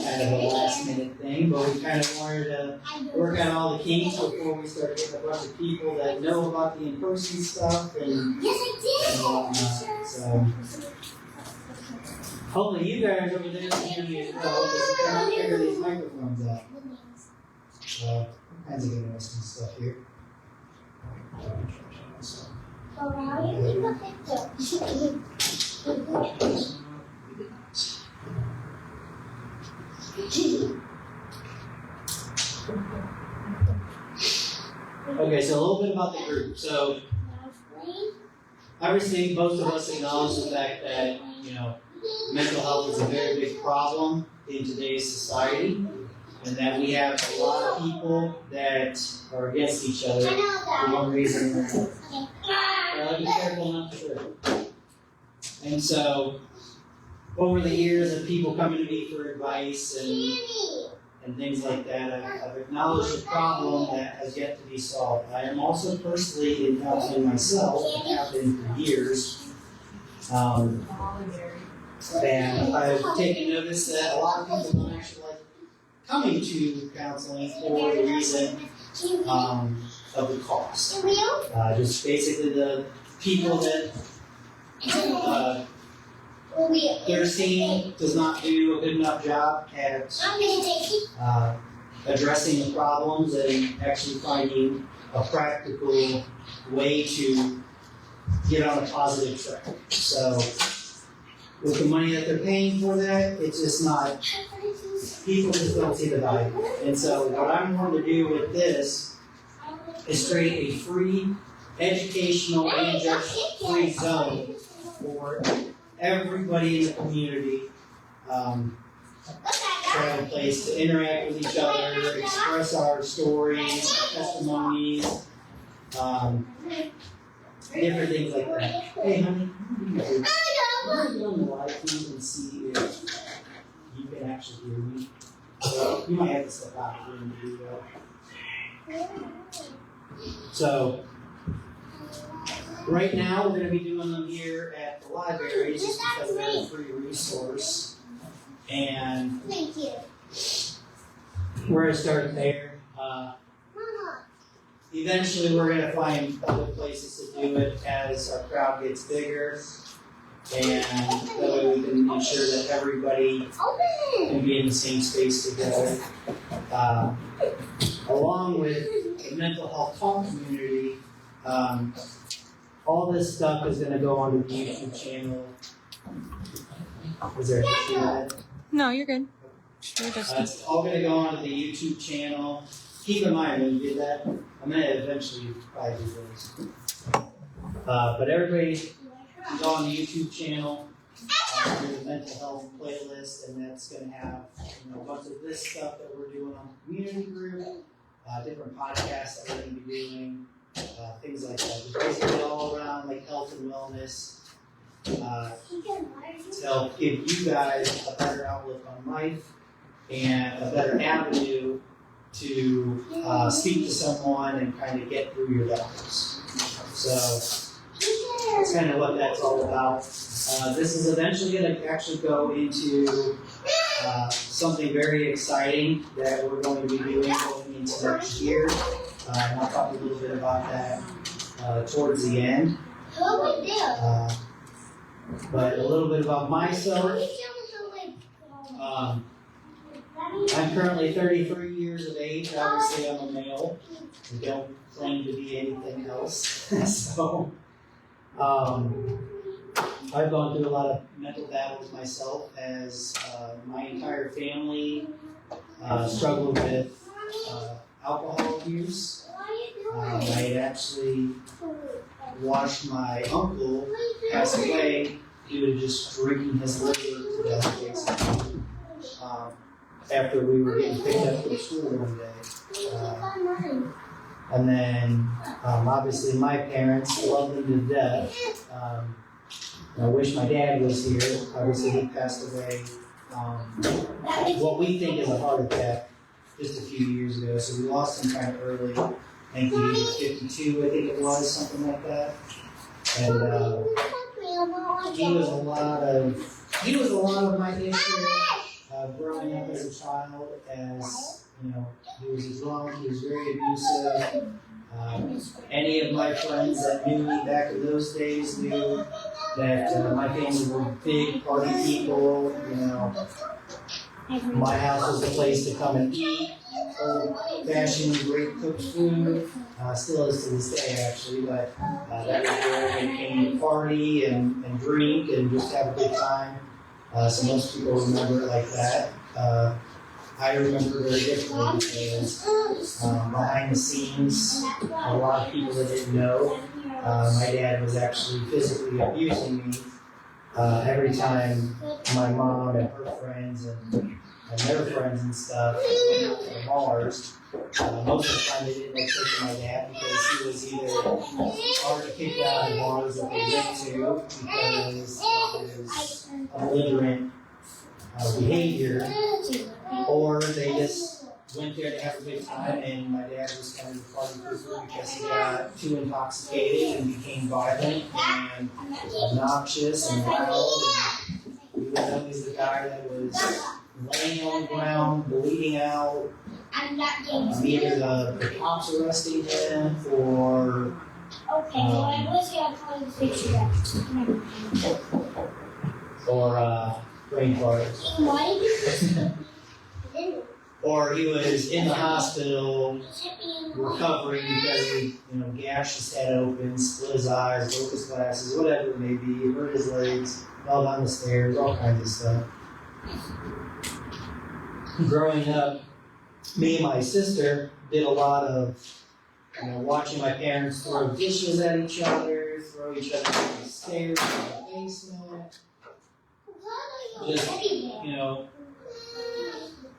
kind of a last minute thing, but we kind of wanted to work out all the kinks before we start getting a bunch of people that know about the in-person stuff and whatnot. So hopefully you guys over there can hear me as well, because we can't figure these microphones out. So all kinds of interesting stuff here. Okay, so a little bit about the group. So obviously most of us acknowledge the fact that, mental health is a very big problem in today's society, and that we have a lot of people that are against each other for one reason or another. Be careful not to trip. And so over the years of people coming to me for advice and things like that, I've acknowledged a problem that has yet to be solved. I am also personally in counseling myself, and have been for years. And I've taken notice that a lot of people don't actually like coming to counseling for the reason of the cost. Just basically the people that their team does not do a good enough job at addressing the problems and actually finding a practical way to get on a positive track. So with the money that they're paying for that, it's just not, people just don't see the value. And so what I'm going to do with this is create a free educational and free zone for everybody in the community, to have a place to interact with each other, express our stories, our testimonies, different things like that. Hey, honey, I'm going to go on the live feed and see if you can actually hear me. So you might have to step out and do that. So right now, we're going to be doing them here at the library just because they're a free resource. And we're going to start there. Eventually, we're going to find other places to do it as our crowd gets bigger. And that way we can ensure that everybody can be in the same space together. Along with the mental health talk community, all this stuff is going to go onto the YouTube channel. Is there anything to add? No, you're good. It's all going to go onto the YouTube channel. Keep in mind when you do that, I'm going to eventually probably do this. But everybody can go on the YouTube channel, do the mental health playlist, and that's going to have a bunch of this stuff that we're doing on the community group, different podcasts that we're going to be doing. Things like that. Just basically all around like health and wellness to help give you guys a better outlook on life and a better avenue to speak to someone and kind of get through your battles. So that's kind of what that's all about. This is eventually going to actually go into something very exciting that we're going to be doing going into next year. And I'll talk a little bit about that towards the end. But a little bit about myself. I'm currently 33 years of age. Obviously, I'm a male. I don't claim to be anything else. So, I've gone through a lot of mental battles myself, as my entire family struggled with alcohol abuse. I had actually watched my uncle pass away due to just drinking his liver to death, basically. After we were getting picked up from school one day. And then, obviously, my parents loved him to death. I wish my dad was here. Obviously, he passed away. What we think is a heart attack just a few years ago. So we lost him kind of early. I think he was 52, I think it was, something like that. And he was a lot of my issue. as a child as, he was a drunk, he was very abusive. Any of my friends that knew me back in those days knew that my family were big party people. My house was the place to come and eat old-fashioned, great cooked food. Still is to this day, actually, but that was where they came to party and drink and just have a good time. So most people remember it like that. I remember very differently because behind the scenes, a lot of people that didn't know, my dad was actually physically abusing me every time my mom and her friends and their friends and stuff went out to the bars. Most of the time they didn't take to my dad because he was either already kicked out of the bars that they went to because of his belligerent behavior, or they just went there to have a good time, and my dad was kind of the party pooper because he got too intoxicated and became violent and obnoxious and loud. And he was always the guy that was laying on the ground, bleeding out. Either the cops arresting him or rainforest. Or he was in the hospital recovering because he, gashed his head open, split his eyes, broke his glasses, whatever it may be, hurt his legs, fell down the stairs, all kinds of stuff. Growing up, me and my sister did a lot of, watching my parents throw dishes at each other, throw each other down the stairs in the basement. Just,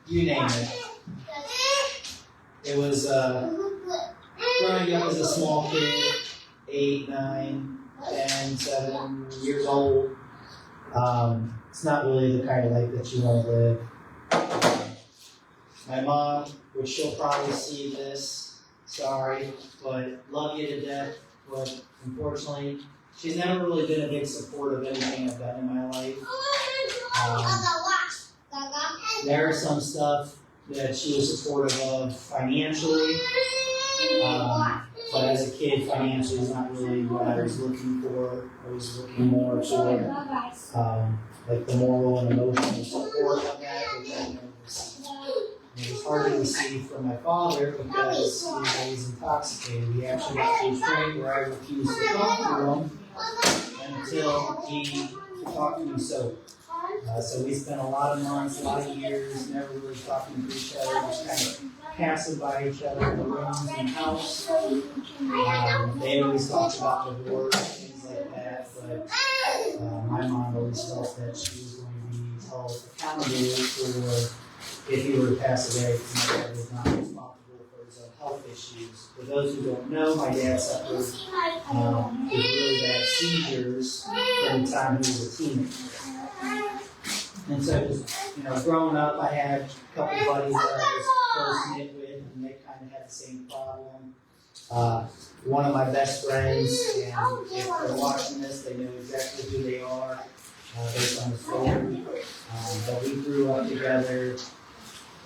you name it. It was growing up as a small kid, 8, 9, 10, 7 years old. It's not really the kind of life that you want to live. My mom, which she'll probably see this, sorry, but love you to death, but unfortunately, she's never really been a big support of anything I've done in my life. There are some stuff that she was supportive of financially, but as a kid, financially is not really what I was looking for. I was looking more for like the moral and emotional support of that, which I never received. It was hard to receive from my father because he was always intoxicated. He actually got to a point where I refused to talk to him until he could talk to me sober. So we spent a lot of months, a lot of years, never really talking to each other, just kind of passing by each other in the rooms and house. They always talked about divorce and things like that, but my mom always felt that she was going to be held accountable for if he were to pass away, because my dad was not responsible for his own health issues. For those who don't know, my dad suffered with really bad seizures from the time he was a teenager. And so, just, growing up, I had a couple buddies that I was close knit with, and they kind of had the same problem. One of my best friends, and if they're watching this, they know exactly who they are based on the story. But we grew up together,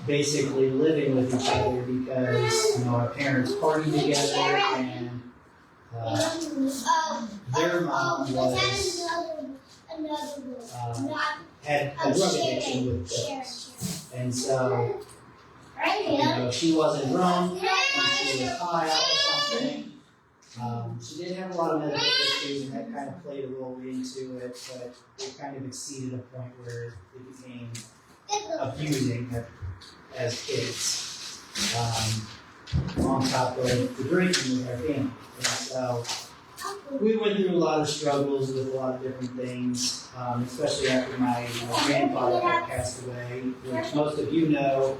basically living with each other because, our parents partied together, and their mom was had a drug addiction with pills. And so, she wasn't drunk, and she was high or something. She did have a lot of medical issues, and that kind of played a role into it, but it kind of exceeded a point where it became abusing as kids, on top of the drinking with our family. And so, we went through a lot of struggles with a lot of different things, especially after my grandfather had passed away, which most of you know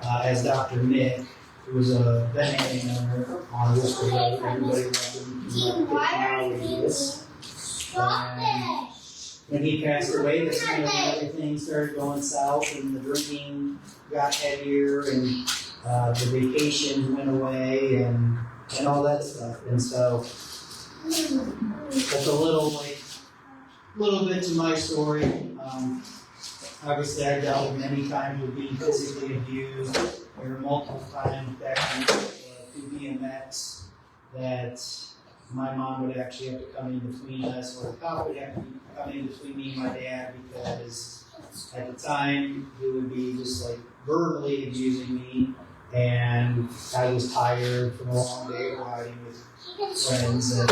as Dr. Mick, who was a veterinarian owner on Worcester Road. Everybody loved him. He was a 50-mile radius. And when he passed away, that's kind of when everything started going south, and the drinking got heavier, and the vacations went away, and all that stuff. And so that's a little bit to my story. obviously I dealt with many times with being physically abused. There were multiple times back through BMX that my mom would actually have to come in between us, or the cop would have to come in between me and my dad, because at the time he would be just like verbally abusing me, and I was tired from a long day of riding with friends and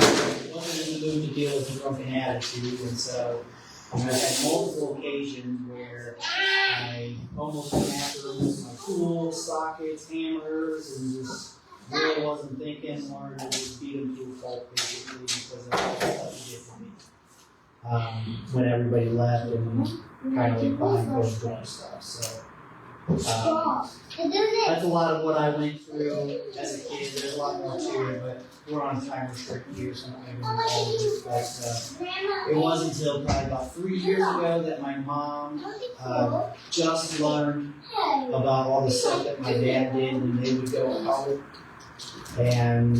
wasn't in the mood to deal with a drunken attitude, and so I've had multiple occasions where I almost went after him with my tools, sockets, hammers, and just really wasn't thinking, wanted to just beat him to a pulp basically because of what he did to me. When everybody left and kind of like buying closed door stuff. So that's a lot of what I went through as a kid. There's a lot more to it, but we're on a time restricted here, so I'm not going to go into all of it. But it wasn't until probably about 3 years ago that my mom just learned about all the stuff that my dad did when they would go out. And,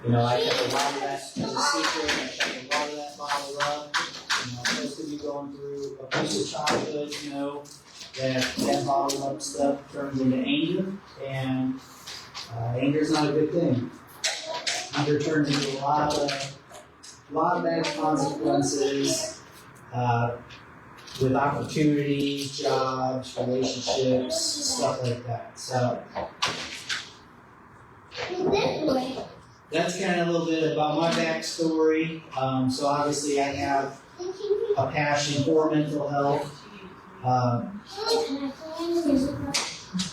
you know, I kept a lot of that as a secret. I kept a lot of that bottled up. You know, most of you going through a piece of childhood, you know, that bottled up stuff turns into anger, and anger is not a good thing. Anger turns into a lot of bad consequences with opportunities, jobs, relationships, stuff like that. So that's kind of a little bit about my backstory. So obviously I have a passion for mental health.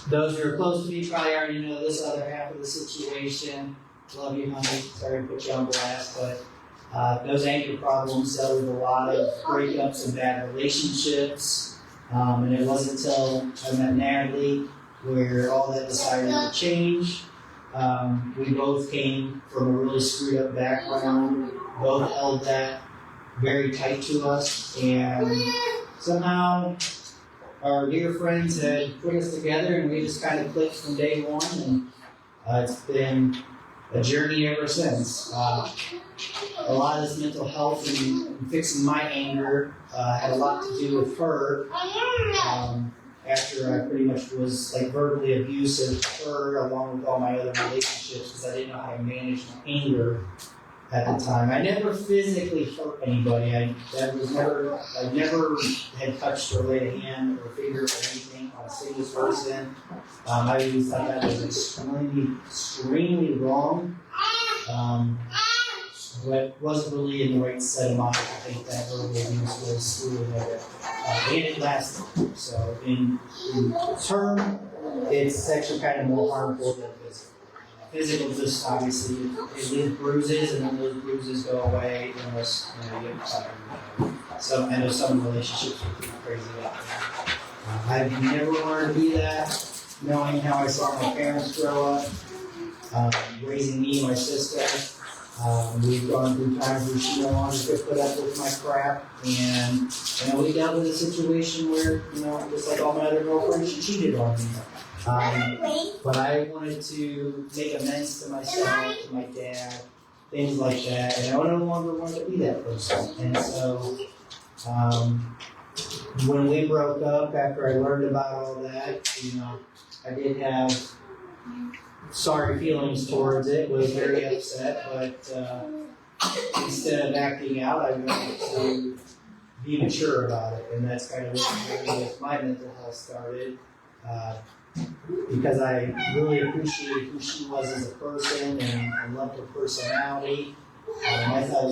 Those who are close to me probably already know this other half of the situation. Love you, honey. Sorry to put you on blast, but those anger problems dealt with a lot of breakups and bad relationships. And it wasn't until I met Natalie where all that decided to change. We both came from a really screwed up background. Both held that very tight to us, and somehow our dear friends had put us together, and we just kind of clicked from day one, and it's been a journey ever since. A lot of this mental health and fixing my anger had a lot to do with her. After I pretty much was like verbally abusive to her, along with all my other relationships, because I didn't know how to manage my anger at the time. I never physically hurt anybody. I never had touched or laid a hand or finger or anything on a single person. I always thought that was extremely wrong. But wasn't really in the right set of mind. I think that verbal abuse was really negative. And it lasted. So in term, it's actually kind of more harmful than physical. Physical just obviously it leaves bruises, and then those bruises go away unless you get fired. So I know some relationships are pretty crazy about that. I've never learned to be that. Knowing how I saw my parents grow up, raising me and my sister. We've gone through times where she no longer could put up with my crap, and we dealt with a situation where, just like all my other girlfriends, she cheated on me. But I wanted to make amends to myself, to my dad, things like that, and I no longer wanted to be that person. And so, when we broke up, after I learned about all that, I did have sorry feelings towards it, was very upset, but instead of acting out, I wanted to be mature about it, and that's kind of what my mental health started, because I really appreciated who she was as a person, and I loved her personality. I thought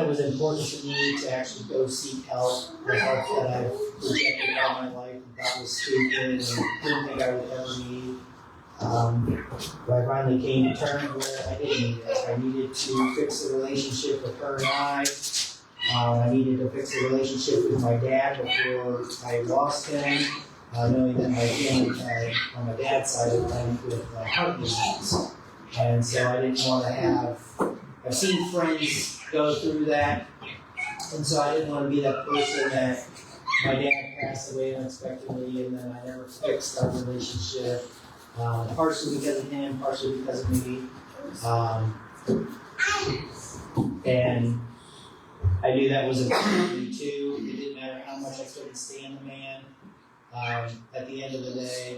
it was important for me to actually go seek help. The help that I've projected all my life and thought was stupid and didn't think I would ever need. But I finally came to terms where I did need it. I needed to fix the relationship with her and I. I needed to fix the relationship with my dad before I lost him, knowing that my family on my dad's side was living with heart disease. And so I didn't want to I've seen friends go through that, and so I didn't want to be that person that my dad passed away unexpectedly, and then I never fixed our relationship, partially because of him, partially because of me. And I knew that was important to me too. It didn't matter how much I couldn't stand the man. At the end of the day,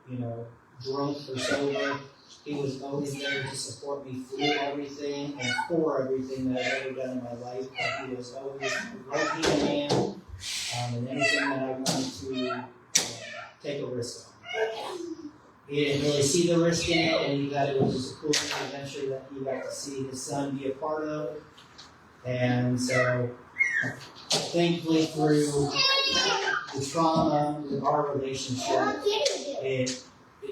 you know, drunk or sober, he was always there to support me through everything and for everything that I've ever done in my life. He was always the right-hand man in anything that I wanted to take a risk on. He didn't really see the risk in it, and he thought it was just a cool adventure that he got to see his son be a part of. And so, thankfully, through the trauma of our relationship, it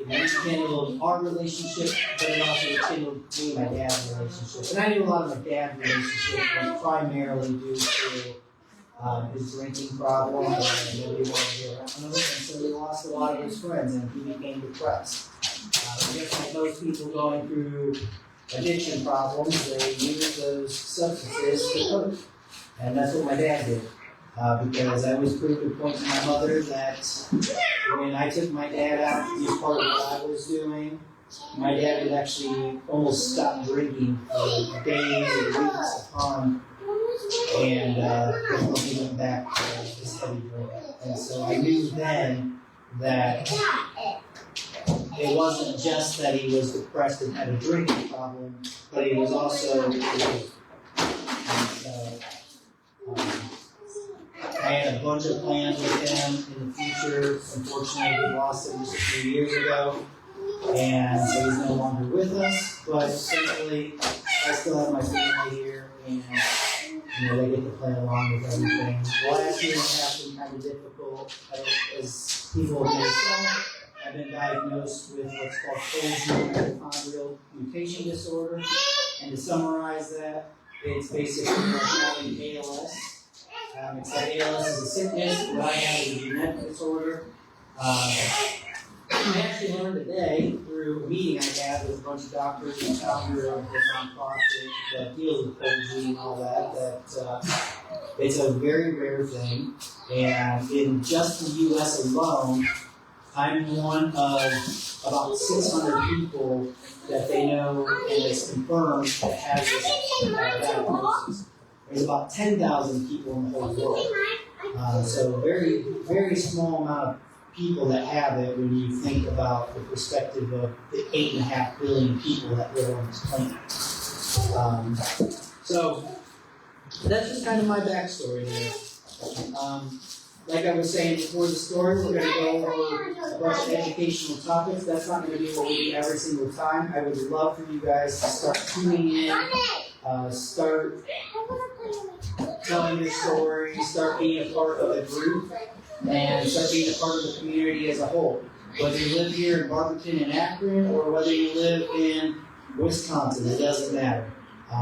rekindled our relationship, but it also rekindled me and my dad's relationship. And I knew a lot of my dad's relationship was primarily due to his drinking problem, and nobody wanted to be around him, and so he lost a lot of his friends, and he became depressed. I guess like most people going through addiction problems, they use those substances to cope, and that's what my dad did. Because I always proved a point to my mother that when I took my dad out to be a part of what I was doing, my dad would actually almost stop drinking for days or weeks upon, and before he went back to his heavy drinking. And so I knew then that it wasn't just that he was depressed and had a drinking problem, but he was also I had a bunch of plans with him in the future. Unfortunately, we lost him just a few years ago, and so he's no longer with us. But thankfully, I still have my family here, and you know, they get to play along with everything. Last year has been kind of difficult, as people may know. I've been diagnosed with what's called full mitochondrial mutation disorder, and to summarize that, it's basically like having ALS. It's like ALS is a sickness, what I have is a genetic disorder. I actually learned today through a meeting I had with a bunch of doctors and founder of the nonprofit that deals with OG and all that it's a very rare thing. And in just the US alone, I'm one of about 600 people that they know and it's confirmed that has this diagnosis. There's about 10,000 people in the whole world. So very, very small amount of people that have it when you think about the perspective of the 8.5 billion people that live on this planet. So that's just kind of my backstory there. Like I was saying before the story, we're going to go over a bunch of educational topics. That's not going to be what we do every single time. I would love for you guys to start tuning in, start telling your story, start being a part of a group, and start being a part of the community as a whole. Whether you live here in Barberton and Akron, or whether you live in Wisconsin, it doesn't matter.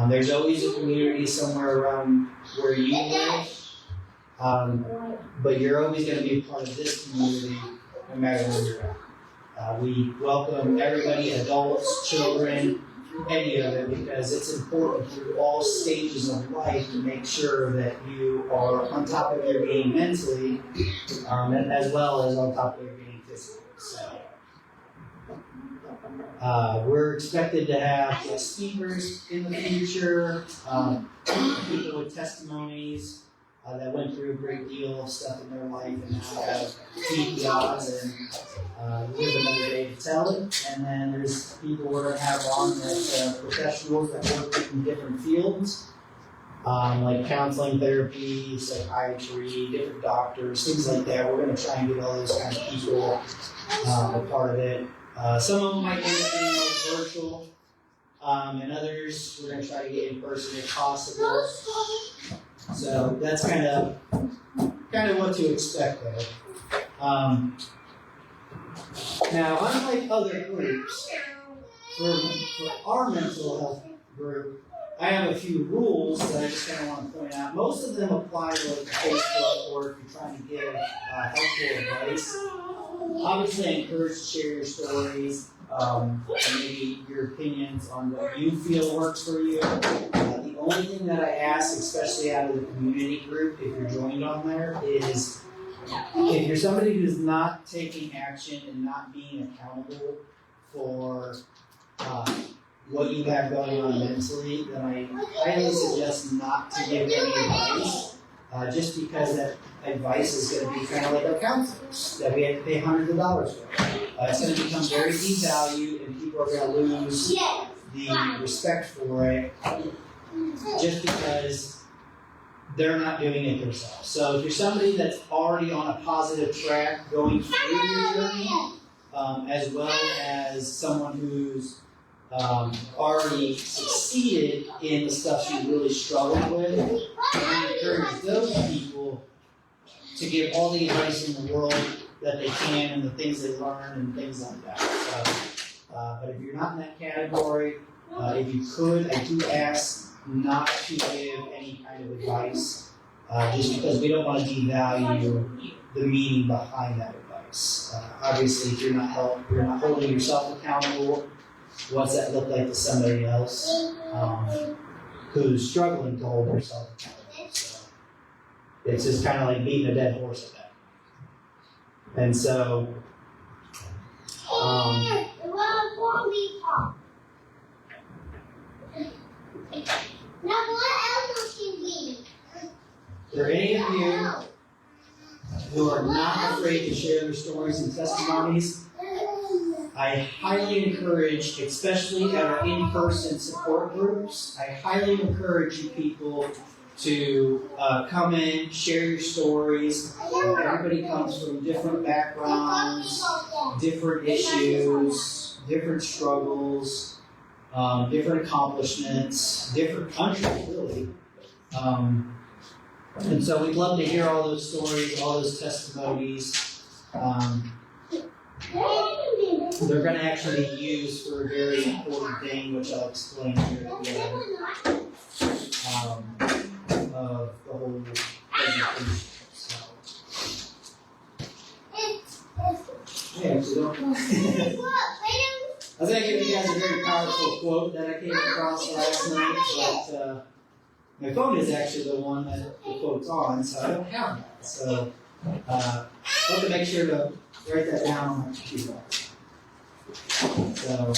There's always a community somewhere around where you live, but you're always going to be a part of this community no matter where you're at. We welcome everybody, adults, children, any of it, because it's important through all stages of life to make sure that you are on top of your game mentally, as well as on top of your game physically. So, we're expected to have guest speakers in the future, people with testimonies that went through a great deal of stuff in their life and now have beat the odds and live another day to tell it. And then there's people we're going to have on that professionals that work in different fields, like counseling, therapy, psychiatry, different doctors, things like that. We're going to try and get all those kind of people a part of it. Some of them might end up being like virtual, and others we're going to try to get in person if possible. So that's kind of what to expect there. Now, unlike other groups, for our mental health group, I have a few rules that I just kind of want to point out. Most of them apply to like Facebook or if you're trying to give helpful advice. Obviously, I encourage to share your stories, and maybe your opinions on what you feel works for you. The only thing that I ask, especially out of the community group, if you're joined on there, is if you're somebody who's not taking action and not being accountable for what you have going on mentally, then I highly suggest not to give any advice, just because that advice is going to be kind of like our counselors that we have to pay hundreds of dollars for. It's going to become very devalued, and people are going to lose the respect for it just because they're not doing it themselves. So if you're somebody that's already on a positive track going through your journey, as well as someone who's already succeeded in the stuff you really struggled with, I encourage those people to give all the advice in the world that they can and the things they learn and things like that. But if you're not in that category, if you could, I do ask not to give any kind of advice, just because we don't want to devalue the meaning behind that advice. Obviously, if you're not holding yourself accountable, what's that look like to somebody else who's struggling to hold yourself accountable? So it's just kind of like beating a dead horse at that. And so, for any of you who are not afraid to share their stories and testimonies, I highly encourage, especially at our in-person support groups, I highly encourage you people to come in, share your stories. Everybody comes from different backgrounds, different issues, different struggles, different accomplishments, different countries, really. And so we'd love to hear all those stories, all those testimonies. They're going to actually be used for a very important thing, which I'll explain here at the end of the whole presentation. So, yeah, so don't. I was going to give you guys a very powerful quote that I came across last night, but my phone is actually the one that the quote's on, so I don't have that. So I want to make sure to write that down on my computer. So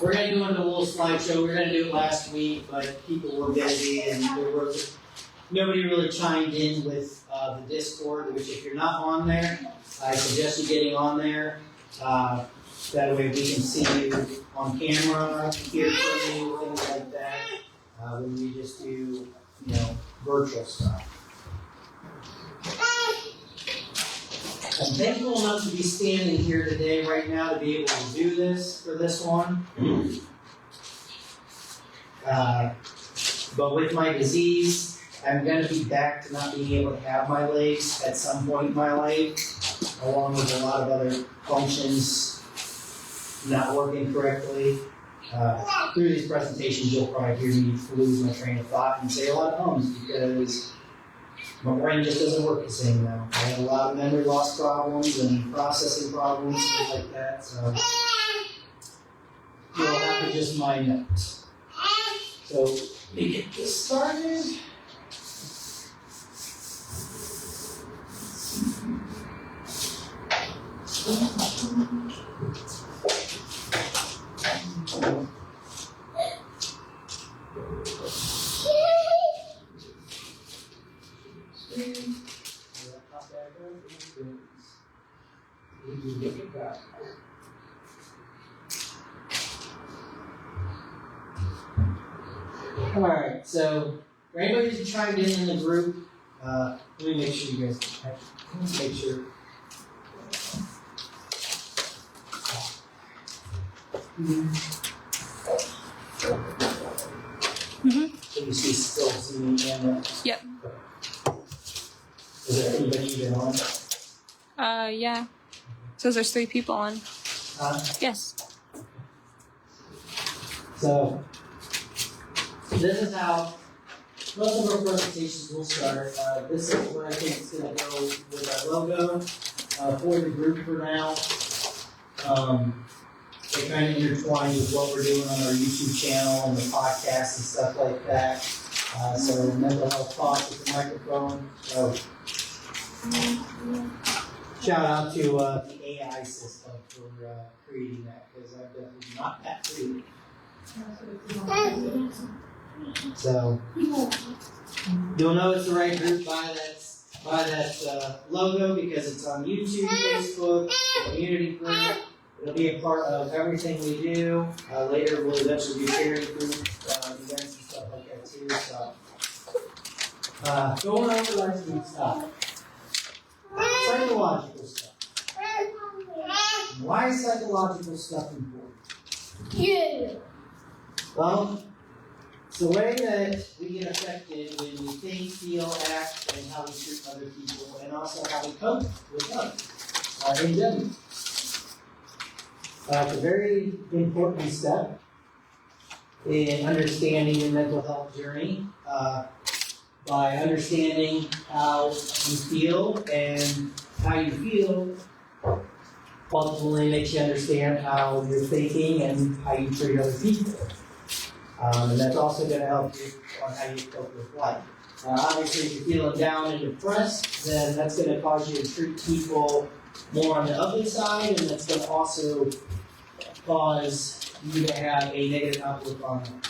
we're going to go into a little slideshow. We were going to do it last week, but people were busy and nobody really chimed in with the Discord, which if you're not on there, I suggest you getting on there. That way we can see you on camera, hear from you, things like that. When we just do, virtual stuff. I'm thankful enough to be standing here today, right now, to be able to do this for this one. But with my disease, I'm going to be back to not being able to have my legs at some point in my life, along with a lot of other functions not working correctly. Through these presentations, you'll probably hear me lose my train of thought and say a lot of ums because my brain just doesn't work the same now. I have a lot of memory loss problems and processing problems, things like that. So you'll have to just mind that. So let me get this started. Alright, so for anybody who's chimed in the group, let me make sure you guys make sure. So you still see me and Yep. Is there anybody even on? Yeah. So there's 3 people on. Yes. So this is how most of our presentations will start. This is where I think it's going to go with our logo for the group for now. They kind of intertwine with what we're doing on our YouTube channel and the podcast and stuff like that. So mental health talk with the microphone. So shout out to the AI system for creating that, because I'm definitely not that creative. So you'll know it's the right group by that logo, because it's on YouTube, Facebook, community group. It'll be a part of everything we do. Later we'll eventually do charity group events and stuff like that too. So going over to our sweet stuff. Psychological stuff. Why is psychological stuff important? Yeah. Well, it's the way that we get affected when we think, feel, act, and how we treat other people, and also how we cope with others in general. It's a very important step in understanding your mental health journey. By understanding how you feel, and how you feel ultimately makes you understand how you're thinking and how you treat other people. And that's also going to help you on how you cope with life. Obviously, if you're feeling down and depressed, then that's going to cause you to treat people more on the ugly side, and that's going to also cause you to have a negative outlook on them.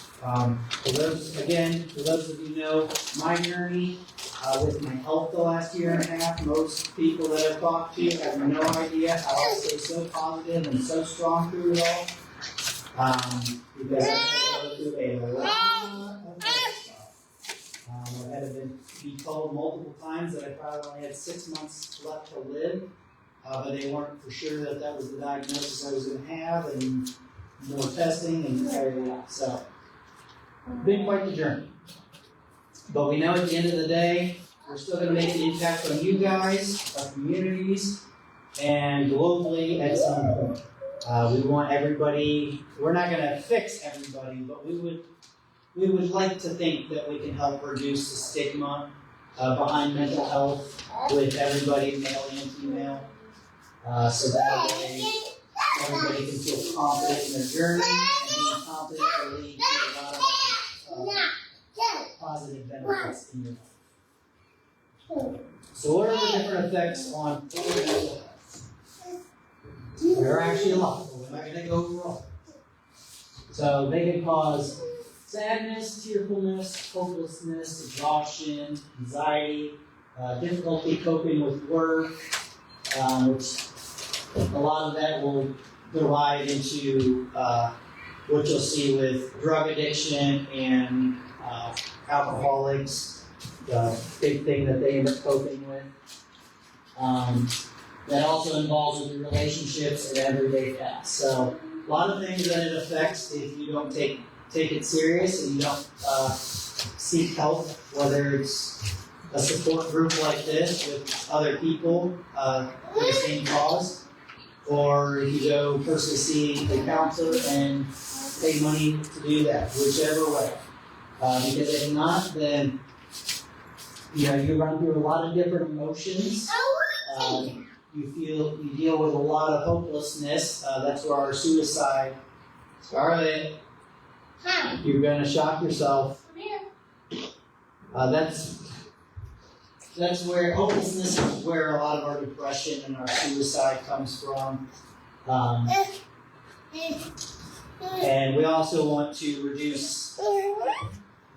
For those of you who know my journey with my health the last year and a half, most people that I've talked to have no idea how I stay so positive and so strong through it all. Because I've had to go through a lot of stuff. I've had to be told multiple times that I probably only had 6 months left to live, but they weren't for sure that that was the diagnosis I was going to have, and more testing and everything else. So, been quite the journey. But we know at the end of the day, we're still going to make an impact on you guys, our communities, and globally at some point. We want everybody, we're not going to fix everybody, but we would like to think that we can help reduce the stigma behind mental health with everybody, male and female. So that way everybody can feel confident in their journey, and being confident will lead to a lot of positive benefits in your life. So what are the different effects on poor mental health? There are actually a lot, but we're not going to go over all. So they can cause sadness, tearfulness, hopelessness, exhaustion, anxiety, difficulty coping with work, which a lot of that will derive into what you'll see with drug addiction and alcoholics, the big thing that they end up coping with. That also involves with your relationships and everyday tasks. So a lot of things that it affects if you don't take it serious and you don't seek help, whether it's a support group like this with other people for the same cause, or if you go personally see a counselor and pay money to do that, whichever way. Because if not, then you run through a lot of different emotions. You deal with a lot of hopelessness. That's where our suicide. Scarlett, you're gonna shock yourself. That's where hopelessness is where a lot of our depression and our suicide comes from. And we also want to reduce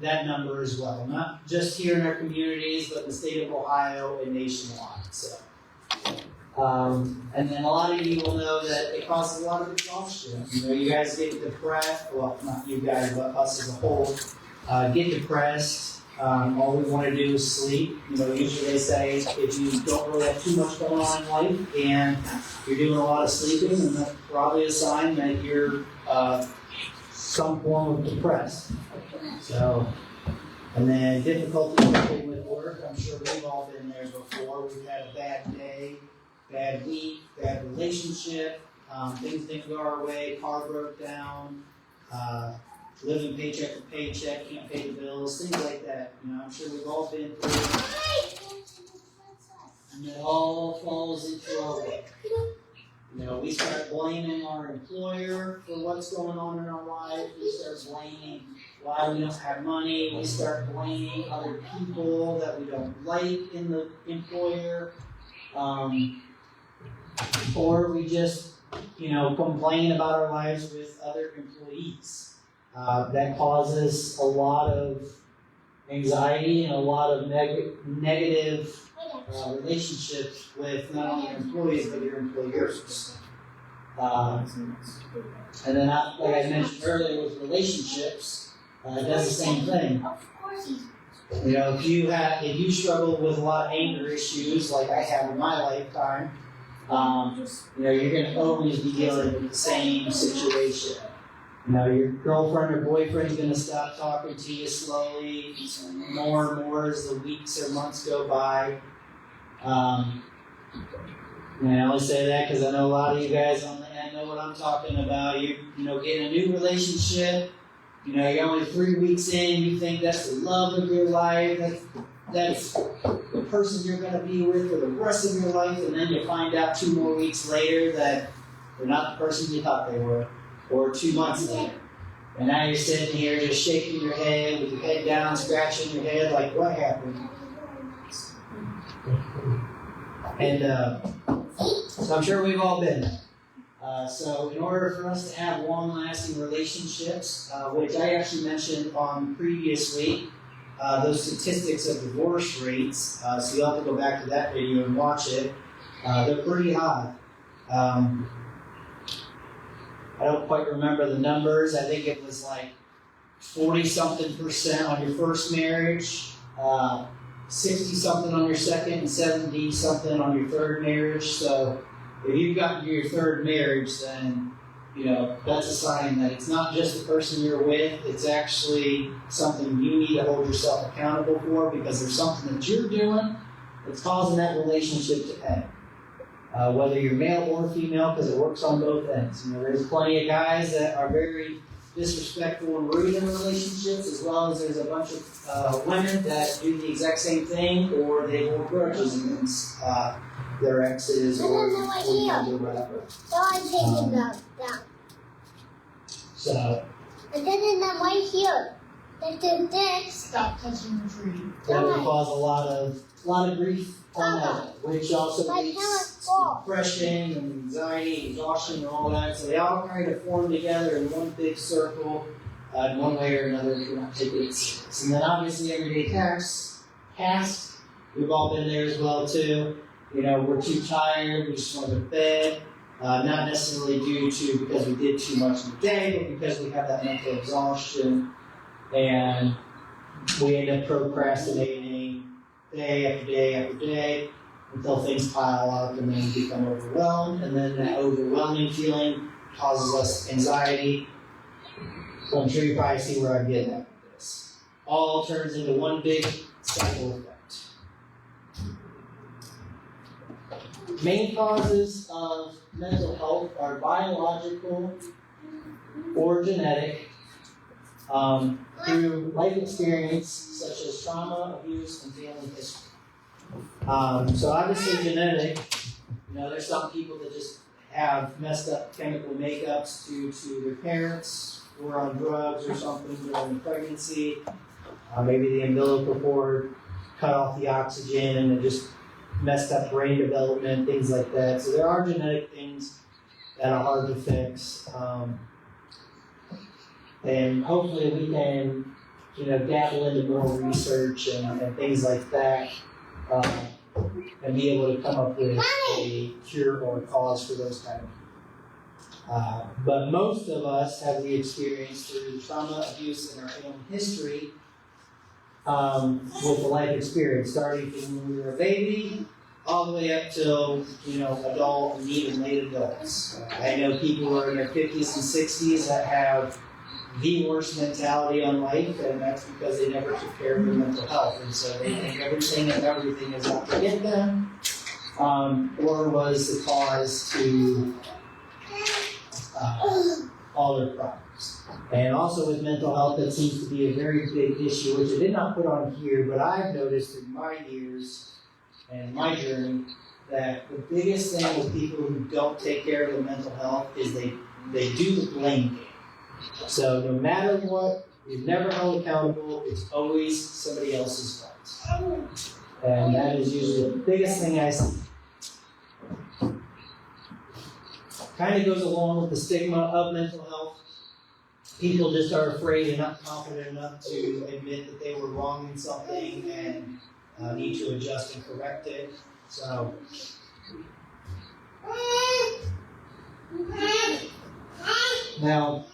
that number as well, not just here in our communities, but in the state of Ohio and nationwide. So, and then a lot of you will know that it causes a lot of exhaustion. You guys get depressed. Well, not you guys, but us as a whole get depressed. All we want to do is sleep. Usually they say if you don't really have too much going on in life and you're doing a lot of sleeping, then that's probably a sign that you're some form of depressed. So, and then difficulty coping with work. I'm sure we've all been there before. We've had a bad day, bad week, bad relationship. Things didn't go our way. Car broke down. Living paycheck to paycheck, can't pay the bills, things like that. I'm sure we've all been through it. And it all falls into our way. We start blaming our employer for what's going on in our life. We start blaming why we don't have money. We start blaming other people that we don't like in the employer. or we just, complain about our lives with other employees. That causes a lot of anxiety and a lot of negative relationships with not only your employees but your employers. And then, like I mentioned earlier, with relationships, it does the same thing. If you struggle with a lot of anger issues, like I have in my lifetime, you're going to always be dealing with the same situation. Your girlfriend or boyfriend's going to stop talking to you slowly, more and more as the weeks or months go by. And I only say that because I know a lot of you guys on the end know what I'm talking about. You get a new relationship. You're only 3 weeks in. You think that's the love of your life. That's the person you're going to be with for the rest of your life. And then you find out 2 more weeks later that they're not the person you thought they were. Or 2 months later. And now you're sitting here just shaking your head with your head down, scratching your head like, what happened? And so I'm sure we've all been there. So in order for us to have long-lasting relationships, which I actually mentioned on previous week, those statistics of divorce rates, so you'll have to go back to that video and watch it, they're pretty high. I don't quite remember the numbers. I think it was like 40-something% on your first marriage, 60-something on your second, and 70-something on your third marriage. So if you've gotten to your third marriage, then that's a sign that it's not just the person you're with. It's actually something you need to hold yourself accountable for, because there's something that you're doing that's causing that relationship to end. Whether you're male or female, because it works on both ends. There's plenty of guys that are very disrespectful and rude in relationships, as well as there's a bunch of women that do the exact same thing, or they hold grudges against their exes or whatever. So. And then right here, there's this. Stop touching the tree. That would cause a lot of grief on that, which also leads to depression and anxiety, exhaustion, and all that. So they all kind of form together in one big circle, in one way or another, if you're not taking it serious. And then obviously everyday tasks, we've all been there as well too. We're too tired, we just want to go to bed. Not necessarily because we did too much in the day, but because we have that mental exhaustion, and we end up procrastinating day after day after day until things pile up, and then we become overwhelmed, and then that overwhelming feeling causes us anxiety. So I'm sure you probably see where I'm getting at with this. All turns into one big cycle effect. Main causes of mental health are biological or genetic, through life experience such as trauma, abuse, and family history. So obviously genetic, there's some people that just have messed up chemical makeups due to their parents who were on drugs or something during pregnancy. Maybe the umbilical cord cut off the oxygen and it just messed up brain development, things like that. So there are genetic things that are hard to fix. And hopefully we can, dabble into more research and things like that, and be able to come up with a cure or a cause for those kind of things. But most of us have the experience through trauma, abuse, and our family history, with the life experience, starting from when we were a baby, all the way up till, adult and even late adults. I know people who are in their 50s and 60s that have the worst mentality on life, and that's because they never took care of their mental health, and so they think everything is out to get them, or was the cause to all their problems. And also with mental health, that seems to be a very big issue, which I did not put on here, but I've noticed in my years and my journey that the biggest thing with people who don't take care of their mental health is they do the blame game. So no matter what, you're never held accountable. It's always somebody else's fault. And that is usually the biggest thing I see. kind of goes along with the stigma of mental health. People just are afraid and not confident enough to admit that they were wrong in something and need to adjust and correct it. So, now,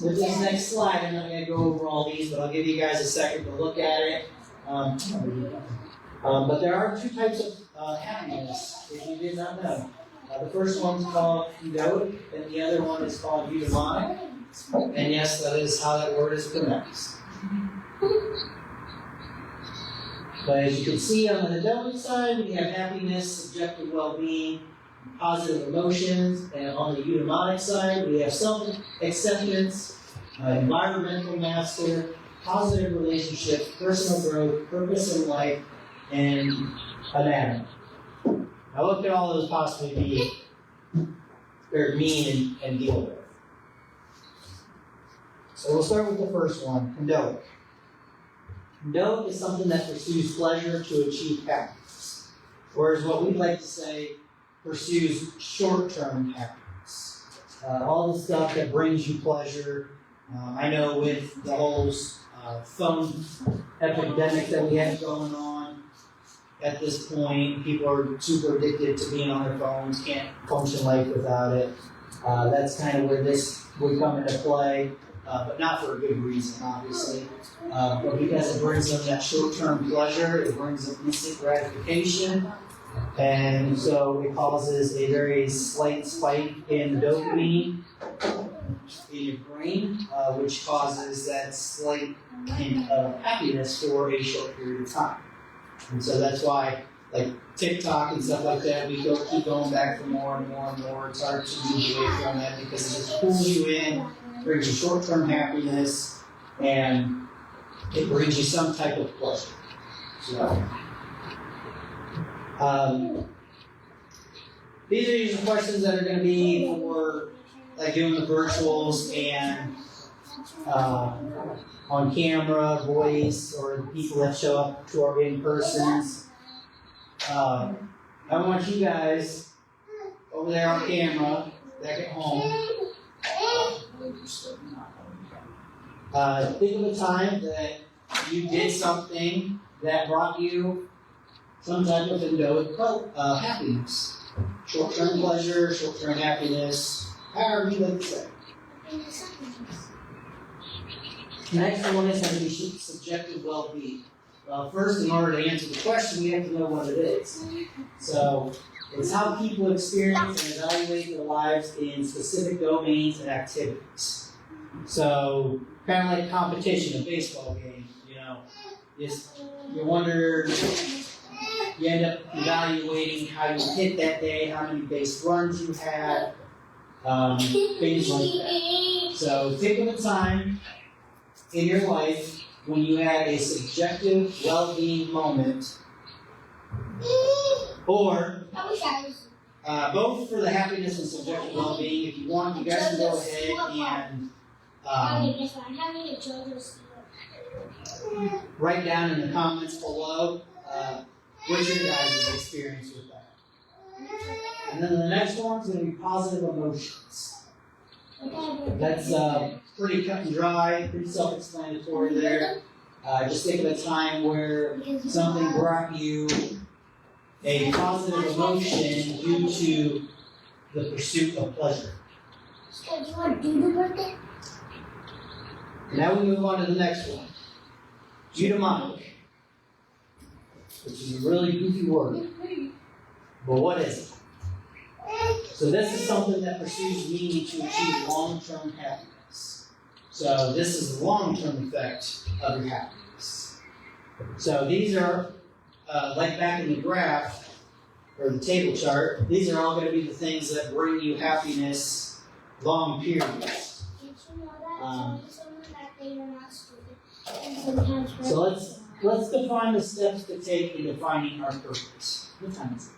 with this next slide, I'm not going to go over all these, but I'll give you guys a second to look at it. But there are two types of happiness, if you did not know. The first one's called egoic, and the other one is called eudaimonic. And yes, that is how that word is pronounced. But as you can see on the egoic side, we have happiness, subjective well-being, positive emotions, and on the eudaimonic side, we have self-acceptance, environmental master, positive relationships, personal growth, purpose in life, and anatomy. Now, what could all those possibly be, or mean and deal with? So we'll start with the first one, condoic. Condoic is something that pursues pleasure to achieve happiness, whereas what we'd like to say pursues short-term happiness. All the stuff that brings you pleasure. I know with the whole phone epidemic that we have going on at this point, people are super addicted to being on their phones, can't function life without it. That's kind of where this would come into play, but not for a good reason, obviously. But because it brings them that short-term pleasure, it brings them instant gratification, and so it causes a very slight spike in dopamine in your brain, which causes that slight hint of happiness for a short period of time. And so that's why, like TikTok and stuff like that, we keep going back for more and more and more. It's hard to move away from that because it just pulls you in, brings you short-term happiness, and it brings you some type of pleasure. So, these are usually questions that are going to be for like doing the virtuals and on camera, voice, or the people that show up to our in-persons. I want you guys over there on camera, back at home, think of a time that you did something that brought you some type of endoic happiness. Short-term pleasure, short-term happiness, however you like to say. The next one is going to be subjective well-being. First, in order to answer the question, we have to know what it is. So, it's how people experience and evaluate their lives in specific domains and activities. So, kind of like competition, a baseball game, you know. You wonder, you end up evaluating how you hit that day, how many base runs you had, things like that. So, think of a time in your life when you had a subjective well-being moment, or both for the happiness and subjective well-being. If you want, you guys can go ahead and write down in the comments below what's your guys' experience with that. And then the next one's going to be positive emotions. That's pretty cut and dry, pretty self-explanatory there. Just think of a time where something brought you a positive emotion due to the pursuit of pleasure. So, do you want to do the birthday? Now we move on to the next one. Eudaimonic, which is a really goofy word. But what is it? So this is something that pursues meaning to achieve long-term happiness. So this is the long-term effect of your happiness. So these are, like back in the graph, or the table chart, these are all going to be the things that bring you happiness long periods. So let's define the steps to take in defining our purpose. What time is it?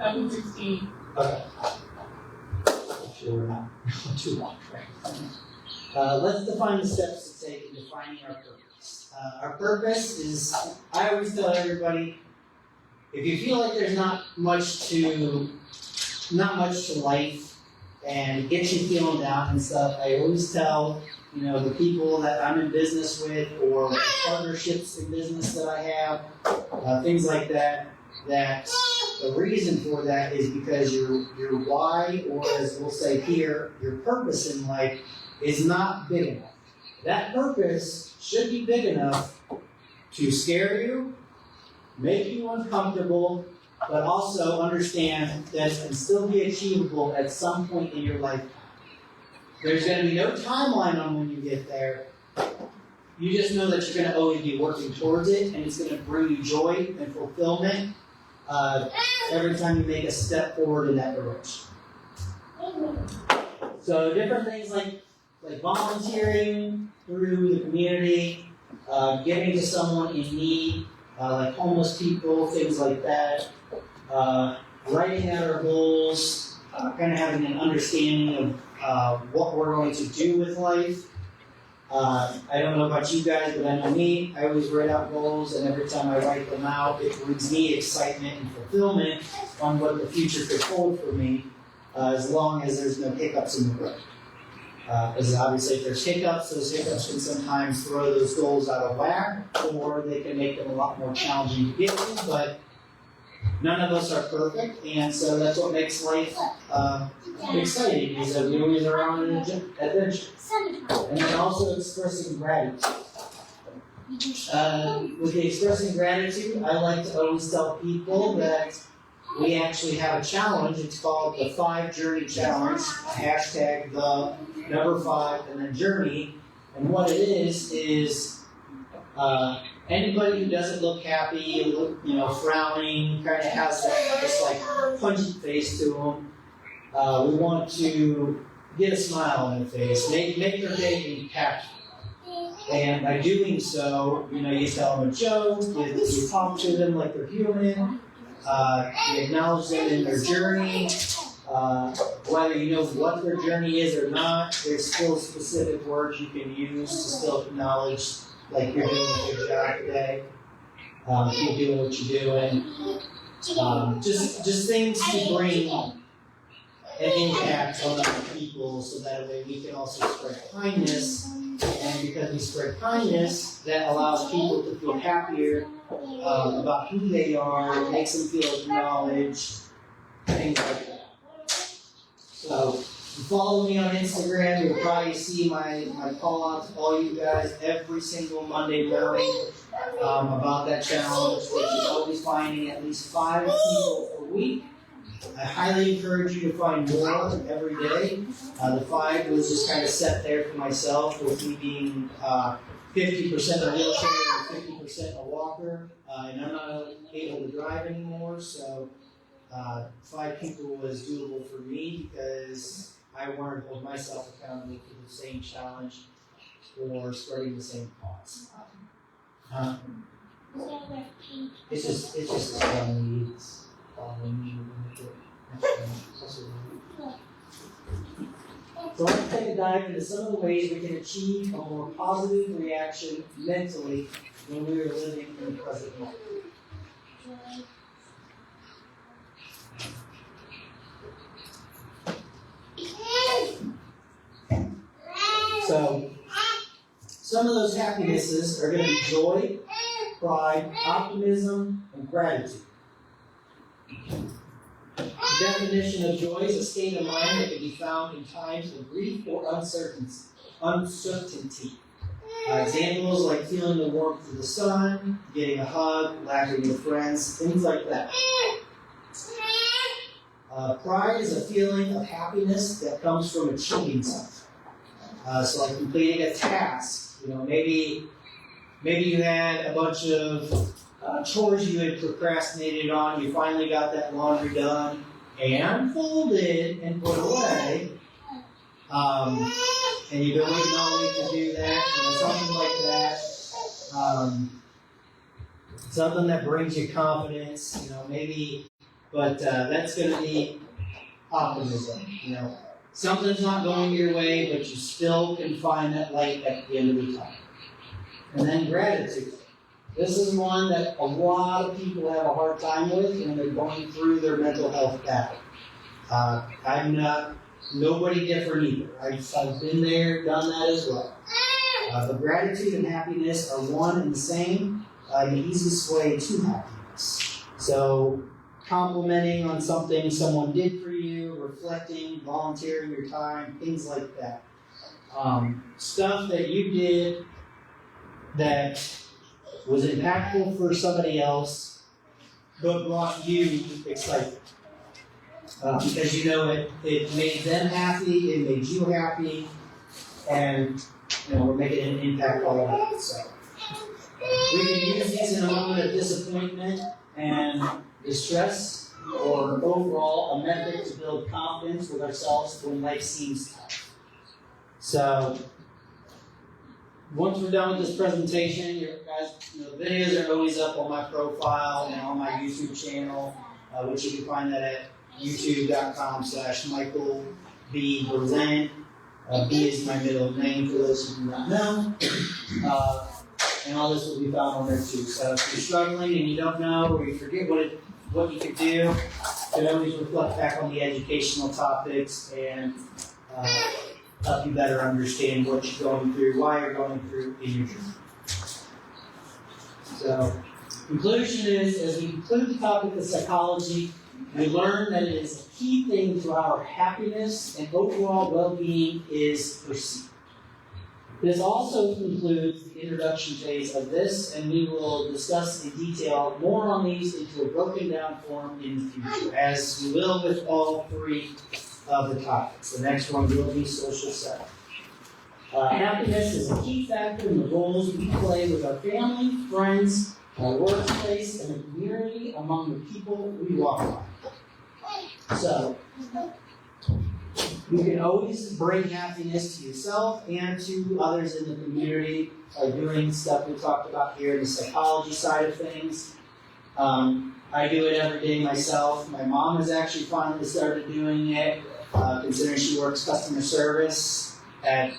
7:16. Okay. Sure we're not too long, right? Let's define the steps to take in defining our purpose. Our purpose is, I always tell everybody, if you feel like there's not much to life and it gets you feeling down and stuff, I always tell, the people that I'm in business with or partnerships in business that I have, things like that, that the reason for that is because your why, or as we'll say here, your purpose in life is not big enough. That purpose should be big enough to scare you, make you uncomfortable, but also understand that it can still be achievable at some point in your lifetime. There's going to be no timeline on when you get there. You just know that you're going to always be working towards it, and it's going to bring you joy and fulfillment every time you make a step forward in that direction. So different things like volunteering through the community, giving to someone in need, like homeless people, things like that. Writing out our goals, kind of having an understanding of what we're going to do with life. I don't know about you guys, but I know me, I always write out goals, and every time I write them out, it brings me excitement and fulfillment on what the future could hold for me, as long as there's no hiccups in the road. Because obviously if there's hiccups, those hiccups can sometimes throw those goals out of whack, or they can make them a lot more challenging to get to, but none of us are perfect, and so that's what makes life exciting, is that we always are on an adventure. And then also expressing gratitude. With the expressing gratitude, I like to always tell people that we actually have a challenge. It's called the 5 Journey Challenge, hashtag the number 5 and then journey. And what it is anybody who doesn't look happy, frowning, kind of has this like punchy face to them. We want to get a smile on their face, make their day impactful. And by doing so, you tell them a joke, you talk to them like they're human, you acknowledge them in their journey. Whether you know what their journey is or not, there's still specific words you can use to still acknowledge, like you're doing a good job today. Keep doing what you're doing. Just things to bring an impact on other people, so that way we can also spread kindness. And because we spread kindness, that allows people to feel happier about who they are, makes them feel acknowledged, things like that. So, if you follow me on Instagram, you'll probably see my call out to all you guys every single Monday morning about that challenge, which is always finding at least 5 people a week. I highly encourage you to find more every day. The 5 was just kind of set there for myself, with me being 50% a wheelchair and 50% a walker, and I'm not able to drive anymore, so 5 people was doable for me because I wanted to hold myself accountable for the same challenge or spreading the same cause. It's just a strong needs. So let's take a dive into some of the ways we can achieve a more positive reaction mentally when we are living in the present moment. So, some of those happinesses are going to be joy, pride, optimism, and gratitude. The definition of joy is a state of mind that can be found in times of grief or uncertainty. Examples like feeling the warmth of the sun, getting a hug, laughing with friends, things like that. Pride is a feeling of happiness that comes from achieving something. So like completing a task. Maybe you had a bunch of chores you had procrastinated on. You finally got that laundry done and folded and put away. And you've been waiting all week to do that. Something like that. Something that brings you confidence. Maybe, but that's going to be optimism. Something's not going your way, but you still can find that light at the end of the tunnel. And then gratitude. This is one that a lot of people have a hard time with when they're going through their mental health battle. I'm not nobody different either. I've been there, done that as well. But gratitude and happiness are one and the same, the easiest way to happiness. So complimenting on something someone did for you, reflecting, volunteering your time, things like that. Stuff that you did that was impactful for somebody else, but brought you excitement. Because you know it made them happy, it made you happy, and we're making an impact all around. So we can use these in a moment of disappointment and distress, or overall a method to build confidence with ourselves when life seems tough. So once we're done with this presentation, the videos are always up on my profile and on my YouTube channel, which you can find that at youtube.com/Michael B. Berlin. B is my middle name for those who do not know. And all this will be found on there too. So if you're struggling and you don't know or you forget what you could do, you can always reflect back on the educational topics and help you better understand what you're going through, why you're going through in your journey. So, conclusion is, as we conclude the topic of psychology, we learn that it is a key thing to our happiness and overall well-being is perceived. This also concludes the introduction phase of this, and we will discuss in detail more on these into a broken down form in the future, as we will with all three of the topics. The next one will be social self. Happiness is a key factor in the roles we play with our family, friends, our workplace, and the community among the people we walk by. So, you can always bring happiness to yourself and to others in the community by doing stuff we talked about here, the psychology side of things. I do it every day myself. My mom has actually finally started doing it, considering she works customer service at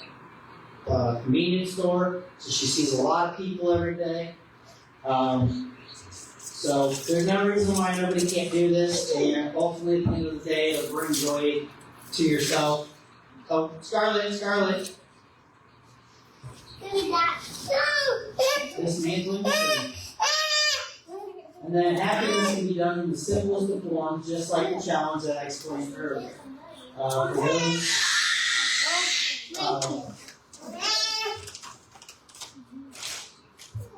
a convenience store, so she sees a lot of people every day. So there's no reason why nobody can't do this, and hopefully at the end of the day it'll bring joy to yourself. Oh, Scarlett. Dismantling the tree. And then happiness can be done in the simplest of forms, just like the challenge that I explained earlier.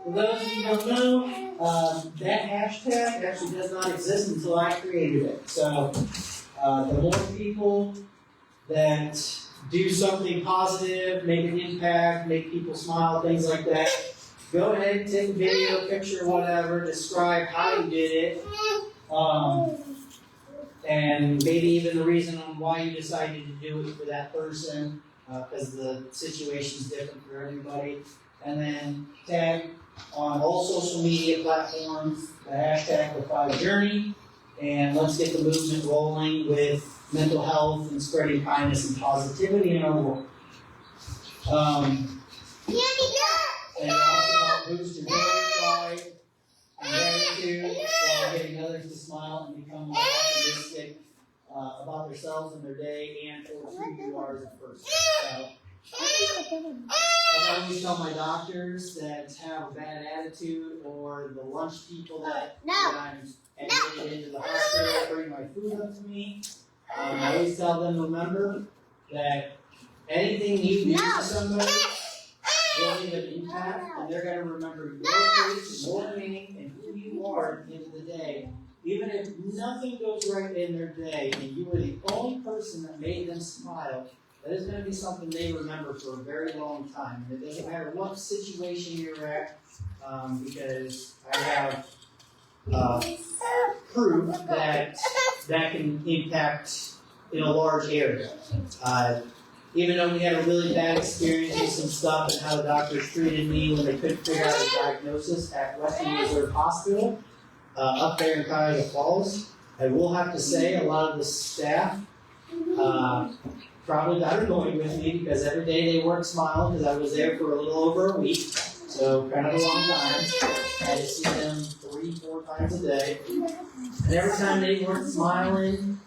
For those of you who don't know, that hashtag actually does not exist until I created it. So the more people that do something positive, make an impact, make people smile, things like that, go ahead, take a video, picture, whatever, describe how you did it, and maybe even the reason on why you decided to do it for that person, because the situation is different for everybody. And then tag on all social media platforms the hashtag #5Journey, and let's get the movement rolling with mental health and spreading kindness and positivity in our world. And also boost your joy, pride, and gratitude while getting others to smile and become more optimistic about themselves and their day and or who you are as a person. So, I always tell my doctors that have a bad attitude, or the lunch people that I'm admitted into the hospital bring my food up to me. I always tell them, remember that anything you do to somebody will leave an impact, and they're going to remember your face, your name, and who you are at the end of the day. Even if nothing goes right in their day, and you were the only person that made them smile, that is going to be something they remember for a very long time. And it doesn't matter what situation you're at, because I have proof that can impact in a large area. Even though we had a really bad experience with some stuff and how the doctors treated me when they couldn't figure out the diagnosis at Western Reserve Hospital up there in Cuyahoga Falls, I will have to say a lot of the staff probably got annoyed with me because every day they weren't smiling because I was there for a little over a week. so kind of a long time. I had to see them 3-4 times a day. And every time they weren't smiling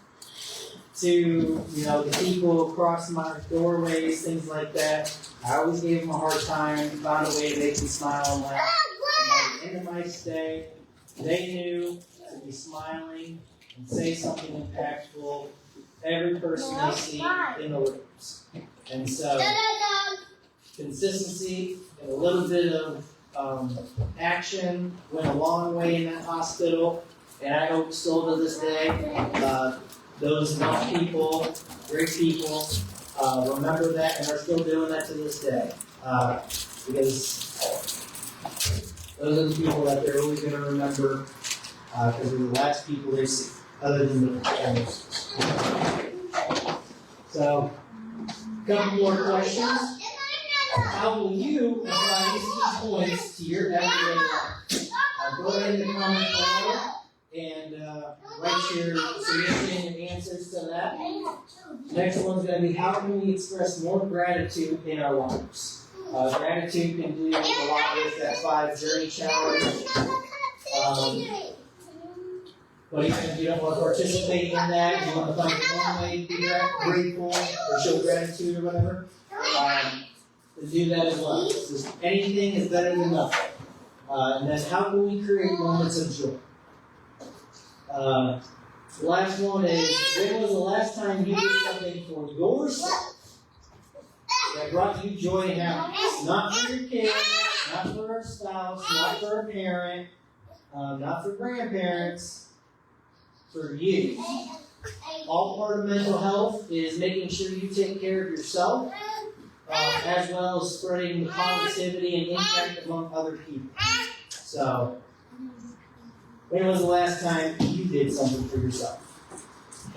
to, the people across my doorways, things like that, I always gave them a hard time, found a way to make them smile and laugh. And at the end of my stay, they knew to be smiling and say something impactful every person they see in the rooms. And so, consistency and a little bit of action went a long way in that hospital. And I hope still to this day, those young people, great people, remember that and are still doing that to this day. Because those are the people that they're always going to remember because they're the last people they see, other than the families. So, a couple more questions. How will you apply these key points to your everyday life? Go ahead in the comment below and write your submission and answers to that. Next one's going to be how can we express more gratitude in our lives? Gratitude can do a lot with that 5 journey challenge. But even if you don't want to participate in that, you want to find your own way to be grateful or show gratitude or whatever, to do that as well. Just anything is better than nothing. And then how can we create moments of joy? The last one is, when was the last time you did something for yourself that brought you joy and happiness? Not for your kid, not for a spouse, not for a parent, not for grandparents, for you. All part of mental health is making sure you take care of yourself, as well as spreading the positivity and impact among other people. So, when was the last time you did something for yourself?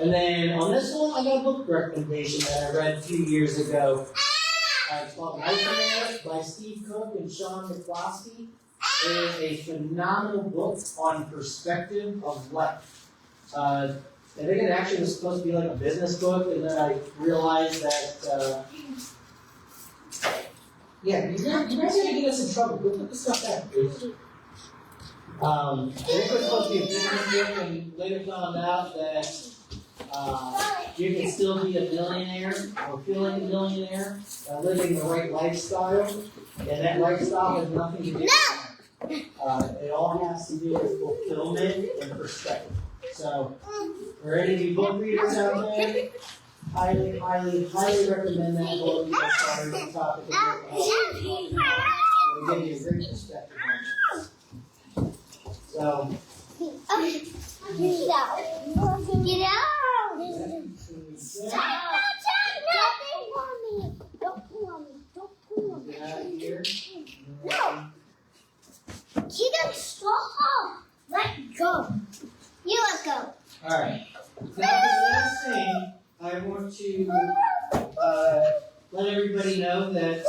And then on this one, I got a book recommendation that I read a few years ago. It's called Nightmare by Steve Cook and Sean McCloskey. It is a phenomenal book on perspective of life. I think it actually was supposed to be like a business book, and then I realized that, you guys are going to get us in trouble. Go put this stuff back, please. I think it was supposed to be a business book, and later found out that you can still be a millionaire or feel like a millionaire living the right lifestyle, and that lifestyle has nothing to do with it. It all has to do with fulfillment and perspective. So, for any of you book readers out there, highly, highly, highly recommend that book as far as the topic of mental health. It'll give you a great perspective on it. So, Get out! Don't pull on me. get out of here. No! You don't stop! Let go. You let go. Alright. Now, the last thing, I want to let everybody know that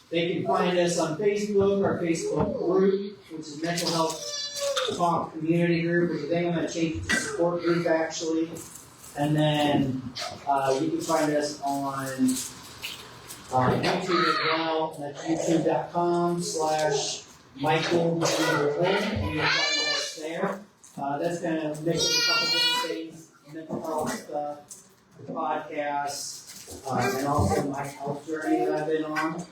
they can find us on Facebook, our Facebook group, which is Mental Health Talk Community Group, which I think I'm going to change it to support group actually. And then you can find us on YouTube as well. That's youtube.com/Michael Berlin, and you'll find us there. That's kind of mixing a couple different things, mental health stuff, the podcast, and also my health journey that I've been on.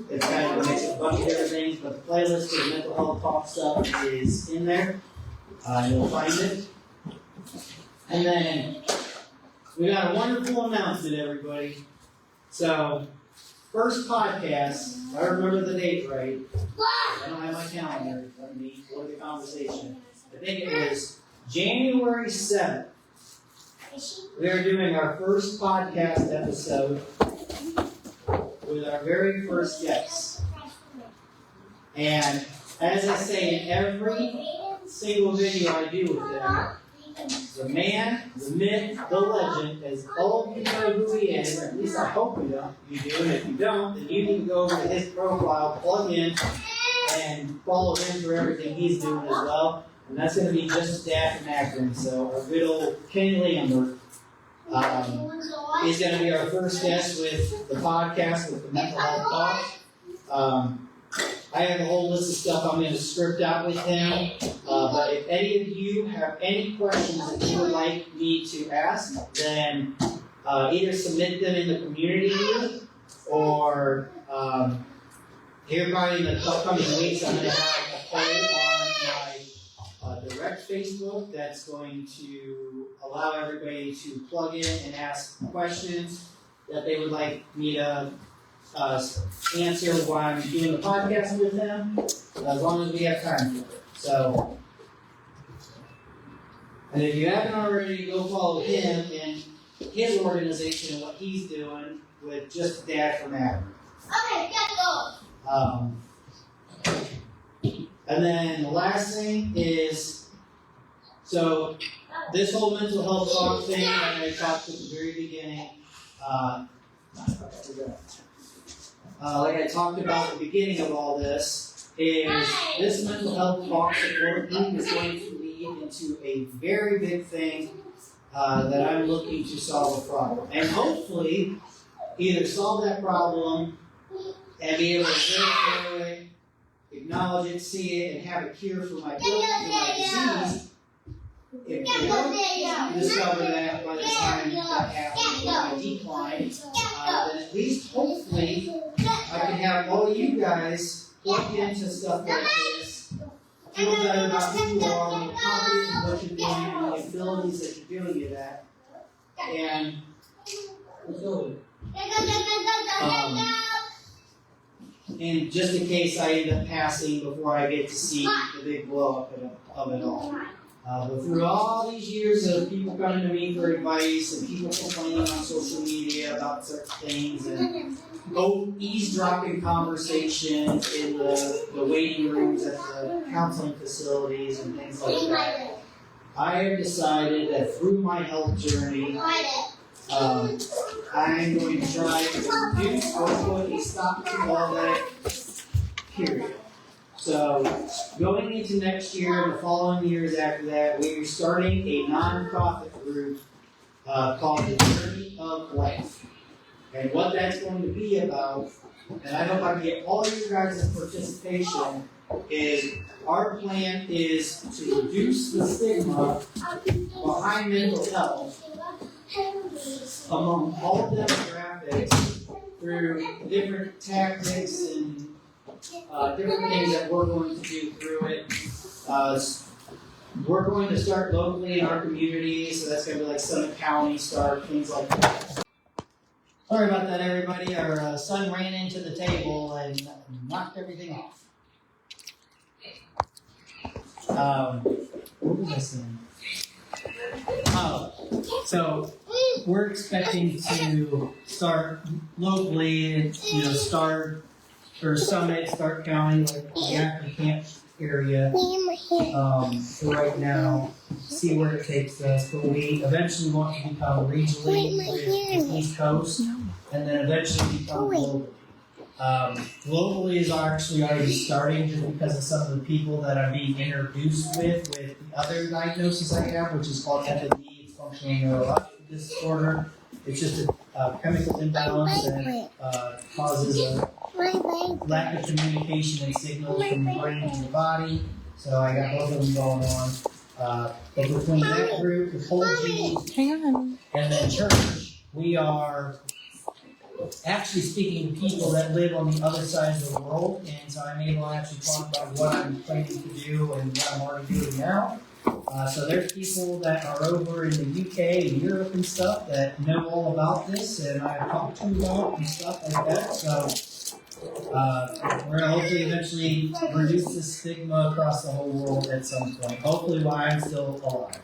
It's kind of a mix of a bunch of different things, but the playlist for the mental health talk stuff is in there. You'll find it. And then we got a wonderful announcement, everybody. So, first podcast, if I remember the date right, I don't have my calendar in front of me for the conversation. I think it was January 7th. We are doing our first podcast episode with our very first guest. And as I say in every single video I do with them, the man, the myth, the legend, as all of you know who he is, or at least I hope you do, and if you don't, then you need to go over to his profile, plug in, and follow him for everything he's doing as well. And that's going to be just Dad from Akron. So our good old Kenny Lambert is going to be our first guest with the podcast with the Mental Health Talk. I have a whole list of stuff I'm going to script out with him. But if any of you have any questions that you would like me to ask, then either submit them in the community group, or here probably in the upcoming weeks I'm going to have a poll on my direct Facebook that's going to allow everybody to plug in and ask questions that they would like me to answer while I'm doing the podcast with them, as long as we have time for it. So, and if you haven't already, go follow him and his organization and what he's doing with Just a Dad from Adam. Okay, go. And then the last thing is, so this whole mental health talk thing that I talked at the very beginning, like I talked about at the beginning of all this, is this mental health talk support group is going to lead into a very big thing that I'm looking to solve a problem. And hopefully, either solve that problem and be able to live through it, acknowledge it, see it, and have a cure for my disease. If we don't discover that by the time that happens with my decline, then at least hopefully I can have all you guys look into stuff like this, feel better about who you are, be confident in what you're doing, and the abilities that you're doing it at, and let's go with it. And just in case I end up passing before I get to see the big blow up of it all. But through all these years of people coming to me for advice and people complaining on social media about certain things and eavesdropping conversations in the waiting rooms at the counseling facilities and things like that, I have decided that through my health journey, I'm going to try to reduce or put a stop to all that, period. So, going into next year and the following years after that, we are starting a non-profit group called the Journey of Life. And what that's going to be about, and I hope I can get all of you guys' participation, is our plan is to reduce the stigma behind mental health among all demographics through different tactics and different things that we're going to do through it. We're going to start locally in our community, so that's going to be like Summit County start, things like that. Sorry about that, everybody. Our son ran into the table and knocked everything off. What was I saying? So we're expecting to start locally, start or Summit, Stark County, like the Acton Camp area. For right now, see where it takes us. But we eventually want to become regionally with the East Coast, and then eventually become globally. Globally is actually already starting just because of some of the people that I'm being introduced with the other diagnosis I have, which is called FND, it's functional neurological disorder. It's just a chemical imbalance that causes a lack of communication and signals from the brain to the body. So I got both of them going on. But between that group, the whole G, and then church, we are actually speaking to people that live on the other side of the world, and so I'm able to actually talk about what I'm planning to do and what I'm already doing now. So there's people that are over in the UK and Europe and stuff that know all about this, and I've talked to about and stuff like that. So we're going to hopefully eventually reduce the stigma across the whole world at some point. Hopefully while I'm still alive.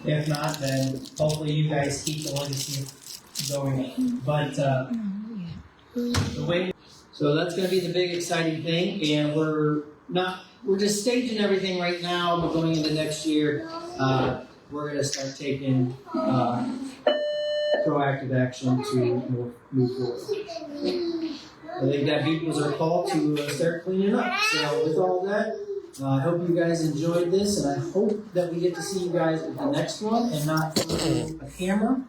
If not, then hopefully you guys keep the legacy going on. But so that's going to be the big exciting thing, and we're just staging everything right now, but going into next year, we're going to start taking proactive action to move forward. I think that equals our call to start cleaning up. So with all that, I hope you guys enjoyed this, and I hope that we get to see you guys at the next one and not through a camera.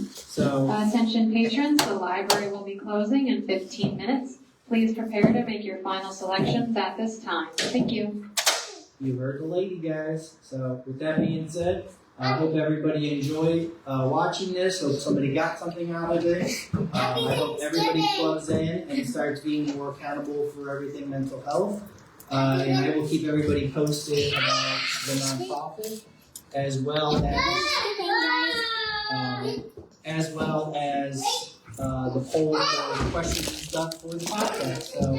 So, Attention patrons, the library will be closing in 15 minutes. Please prepare to make your final selections at this time. Thank you. you heard the lady, guys. So, with that being said, I hope everybody enjoyed watching this. Hope somebody got something out of it. I hope everybody plugs in and starts being more accountable for everything mental health. And I will keep everybody posted about the nonprofit as well as the poll or the questions and stuff for the podcast. So,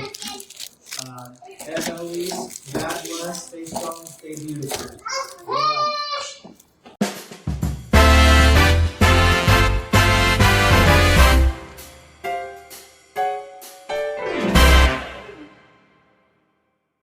as always, God bless, stay strong, stay beautiful.